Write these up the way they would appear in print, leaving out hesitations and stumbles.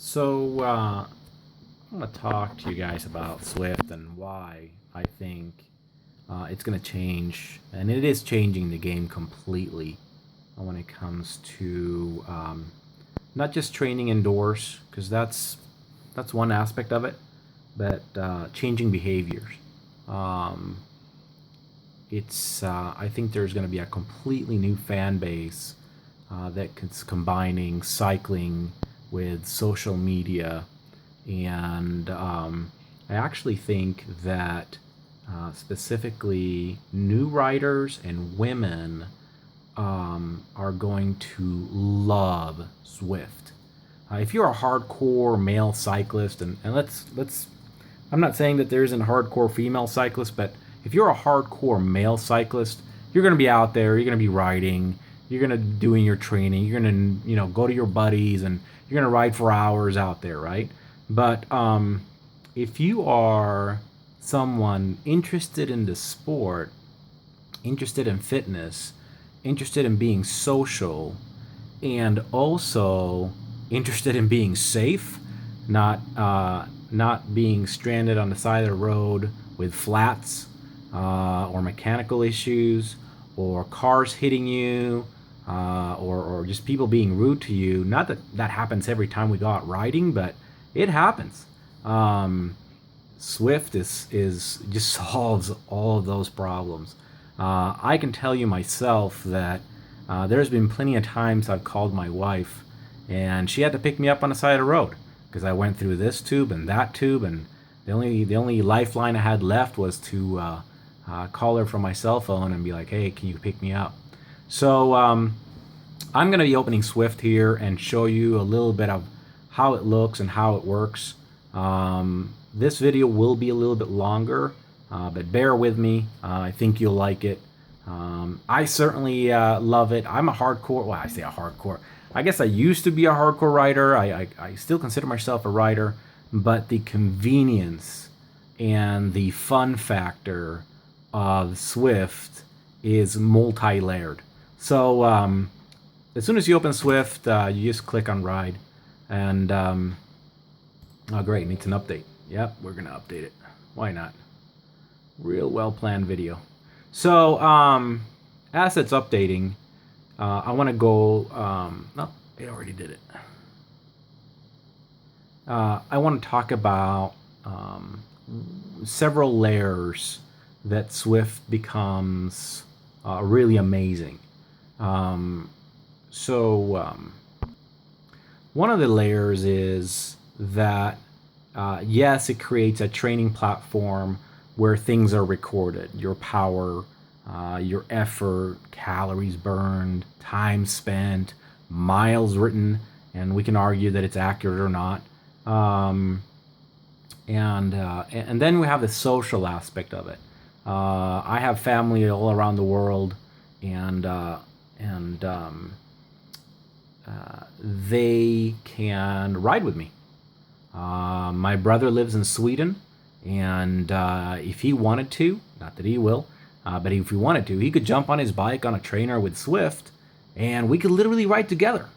I'm going to talk to you guys about Zwift and why I think it's going to change, and it is changing the game completely when it comes to not just training indoors, because that's one aspect of it, but changing behaviors. Um, it's I think there's going to be a completely new fan base that's combining cycling with social media, and I actually think that specifically new riders and women are going to love Zwift. If you're a hardcore male cyclist, and let's I'm not saying that there isn't hardcore female cyclists, but if you're a hardcore male cyclist, you're going to be out there, you're going to be riding, you're going to be doing your training, you're going to go to your buddies, and you're going to ride for hours out there, right? But if you are someone interested in the sport, interested in fitness, interested in being social, and also interested in being safe, not being stranded on the side of the road with flats or mechanical issues or cars hitting you or just people being rude to you. Not that that happens every time we go out riding, but it happens. Zwift is just solves all of those problems. I can tell you myself that there's been plenty of times I've called my wife and she had to pick me up on the side of the road because I went through this tube and that tube, and the only lifeline I had left was to call her from my cell phone and be like, "Hey, can you pick me up?" So I'm going to be opening Zwift here and show you a little bit of how it looks and how it works. This video will be a little bit longer, but bear with me. I think you'll like it. I certainly love it. I'm a hardcore, well, I say a hardcore. I guess I used to be a hardcore rider. I still consider myself a rider, but the convenience and the fun factor of Zwift is multi-layered. So as soon as you open Zwift, you just click on Ride, and oh great, needs an update. Yep, we're gonna update it. Why not? Real well-planned video. So as it's updating, I want to go. No, it already did it. I want to talk about several layers that Zwift becomes really amazing. One of the layers is that yes, it creates a training platform where things are recorded. Your power, your effort, calories burned, time spent, miles written, and we can argue that it's accurate or not. And then we have the social aspect of it. I have family all around the world, and they can ride with me. My brother lives in Sweden, and if he wanted to, not that he will, but if he wanted to, he could jump on his bike on a trainer with Zwift, and we could literally ride together,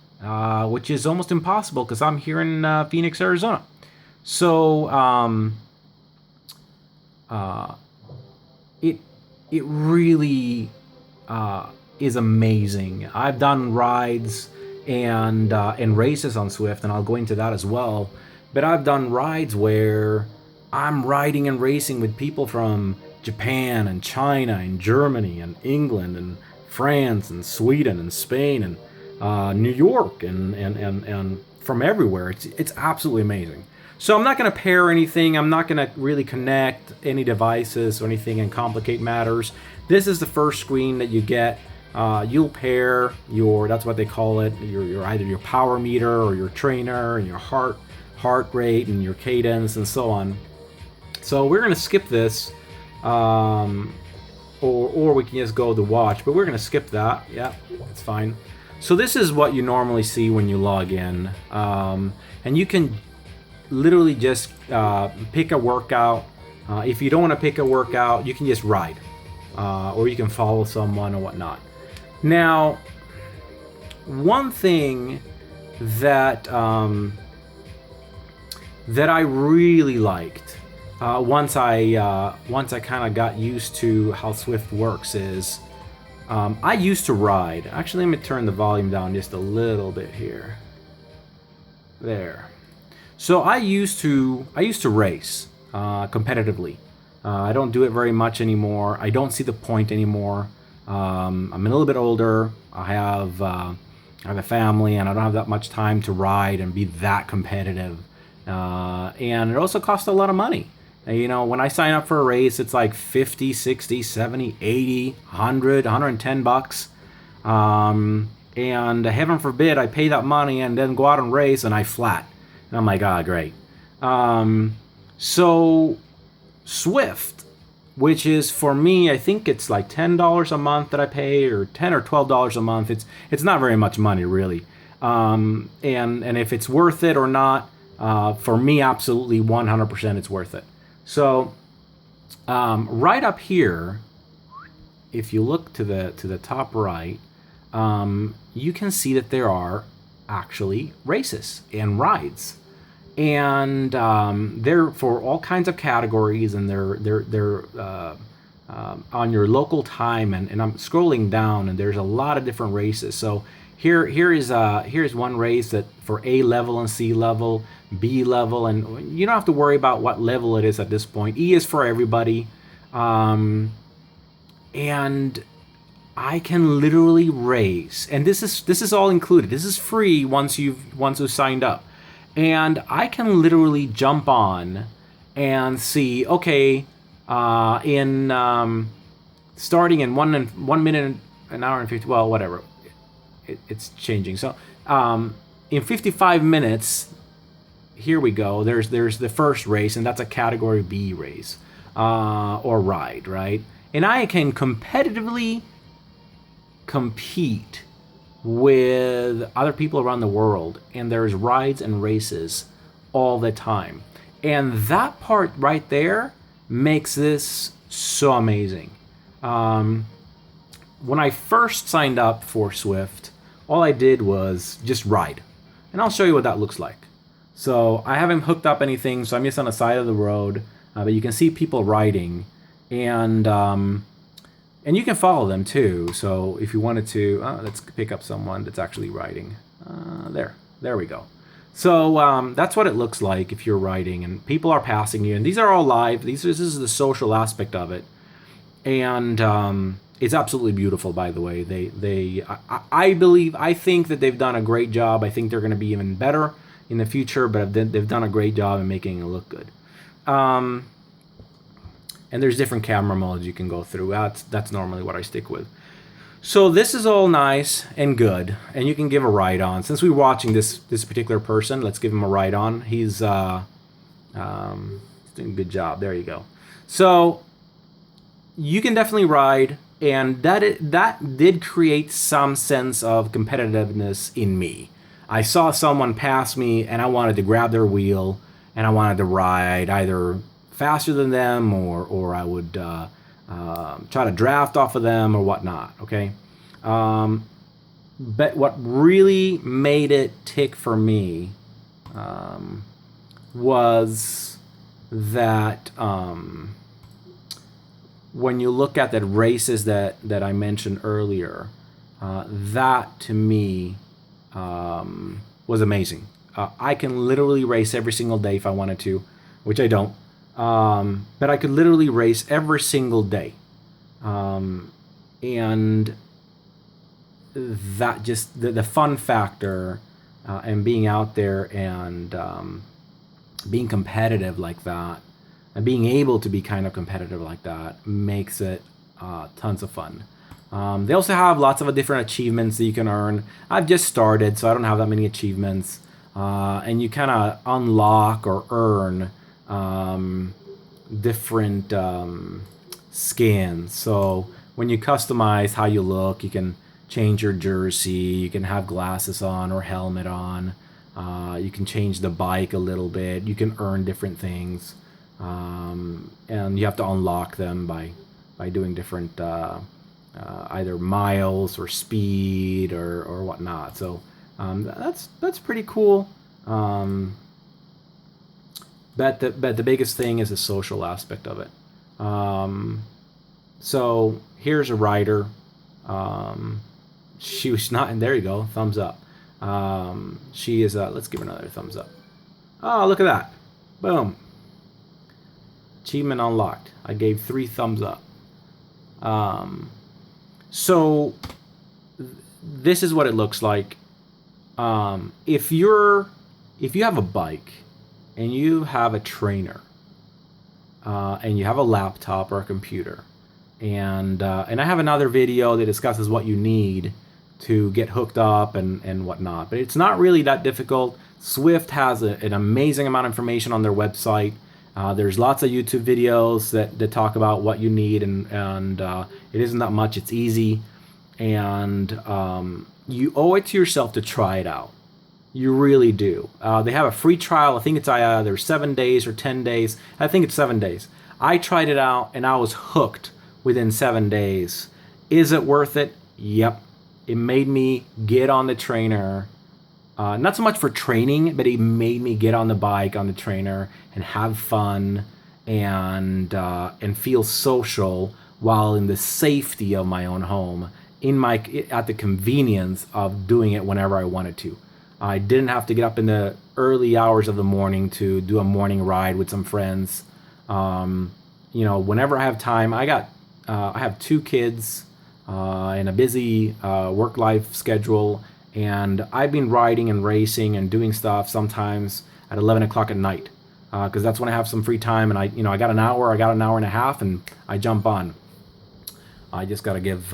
which is almost impossible because I'm here in Phoenix, Arizona. So it really is amazing. I've done rides and races on Zwift, and I'll go into that as well. But I've done rides where I'm riding and racing with people from Japan and China and Germany and England and France and Sweden and Spain and New York and from everywhere. It's absolutely amazing. So I'm not going to pair anything. I'm not going to really connect any devices or anything and complicate matters. This is the first screen that you get. You'll pair your, that's what they call it, your either your power meter or your trainer and your heart rate and your cadence and so on. So we're going to skip this, or we can just go to watch, but we're going to skip that. Yeah, that's fine. So this is what you normally see when you log in, and you can literally just pick a workout. If you don't want to pick a workout, you can just ride, or you can follow someone or whatnot. Now, one thing that that I really liked once I kind of got used to how Zwift works is I used to ride. Actually, let me turn the volume down just a little bit here. There. So I used to race competitively. I don't do it very much anymore. I don't see the point anymore. I'm a little bit older. I have a family, and I don't have that much time to ride and be that competitive. And it also costs a lot of money. You know, when I sign up for a race, it's like 50, 60, 70, 80, 100, 110 bucks. And heaven forbid I pay that money and then go out and race and I flat. And I'm like, ah, great. So Zwift, which is for me, I think it's like $10 a month that I pay, or $10 or $12 a month. It's not very much money, really. And if it's worth it or not, for me, absolutely 100% it's worth it. So right up here, if you look to the top right, you can see that there are actually races and rides, and they're for all kinds of categories, and they're on your local time. And I'm scrolling down, and there's a lot of different races. So here's one race that for A level and C level, B level, and you don't have to worry about what level it is at this point. E is for everybody, and I can literally race, and this is all included. This is free once you've signed up, and I can literally jump on and see. Okay, in starting in 1 minute, an hour and 50. Well, whatever. It's changing. So in 55 minutes, here we go. There's the first race, and that's a category B race or ride, right? And I can competitively compete with other people around the world, and there's rides and races all the time. And that part right there makes this so amazing. When I first signed up for Zwift, all I did was just ride. And I'll show you what that looks like. So I haven't hooked up anything, so I'm just on the side of the road, but you can see people riding, and you can follow them too. So if you wanted to, let's pick up someone that's actually riding. There we go. So that's what it looks like if you're riding, and people are passing you. And these are all live. This is the social aspect of it, and it's absolutely beautiful. By the way, I think that they've done a great job. I think they're going to be even better in the future, but they've done a great job in making it look good. And there's different camera modes you can go through. That's normally what I stick with. So this is all nice and good, and you can give a ride on. Since we're watching this particular person, let's give him a ride on. He's doing a good job. There you go. So you can definitely ride, and that did create some sense of competitiveness in me. I saw someone pass me, and I wanted to grab their wheel, and I wanted to ride either faster than them, or I would try to draft off of them or whatnot. Okay, but what really made it tick for me was that when you look at the races that I mentioned earlier, that to me was amazing. I can literally race every single day if I wanted to, which I don't. But I could literally race every single day. And that just, the fun factor and being out there and being competitive like that, and being able to be kind of competitive like that, makes it tons of fun. They also have lots of different achievements that you can earn. I've just started, so I don't have that many achievements. And you kind of unlock or earn different skins. So when you customize how you look, you can change your jersey, you can have glasses on or helmet on, you can change the bike a little bit, you can earn different things, and you have to unlock them by doing different either miles or speed or whatnot. So that's pretty cool. but the biggest thing is the social aspect of it. So here's a rider. She was not, and there you go, thumbs up. She is. Let's give her another thumbs up. Oh, look at that! Boom. Achievement unlocked. I gave 3 thumbs up. So this is what it looks like. If you have a bike and you have a trainer and you have a laptop or a computer, and I have another video that discusses what you need to get hooked up and whatnot, but it's not really that difficult. Zwift has an amazing amount of information on their website. There's lots of YouTube videos that talk about what you need, and it isn't that much. It's easy, and you owe it to yourself to try it out. You really do. They have a free trial. I think it's either 7 days or 10 days. I think it's 7 days. I tried it out, and I was hooked within 7 days. Is it worth it? Yep. It made me get on the trainer. Not so much for training, but it made me get on the bike, on the trainer, and have fun and feel social while in the safety of my own home, at the convenience of doing it whenever I wanted to. I didn't have to get up in the early hours of the morning to do a morning ride with some friends. Whenever I have time, I have 2 kids and a busy work-life schedule. And I've been riding and racing and doing stuff sometimes at 11 o'clock at night, because that's when I have some free time, and I got an hour and a half, and I jump on. I just got to give.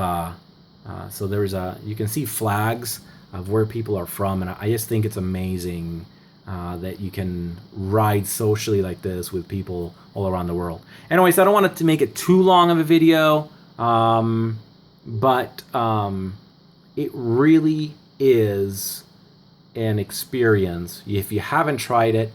So you can see flags of where people are from, and I just think it's amazing that you can ride socially like this with people all around the world. Anyways, I don't want to make it too long of a video, but it really is an experience. If you haven't tried it,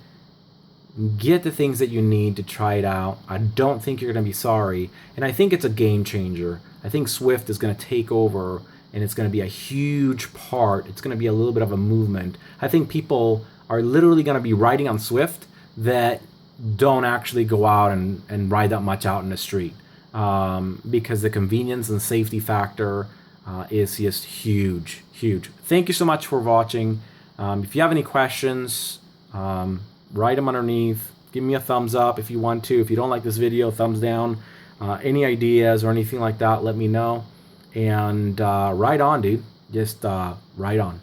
get the things that you need to try it out. I don't think you're going to be sorry, and I think it's a game changer. I think Zwift is going to take over, and it's going to be a huge part. It's going to be a little bit of a movement. I think people are literally going to be riding on Zwift that don't actually go out and ride that much out in the street, because the convenience and safety factor is just huge. Thank you so much for watching. If you have any questions, write them underneath. Give me a thumbs up if you want to. If you don't like this video, thumbs down. Any ideas or anything like that, let me know. And ride on, dude. Just ride on.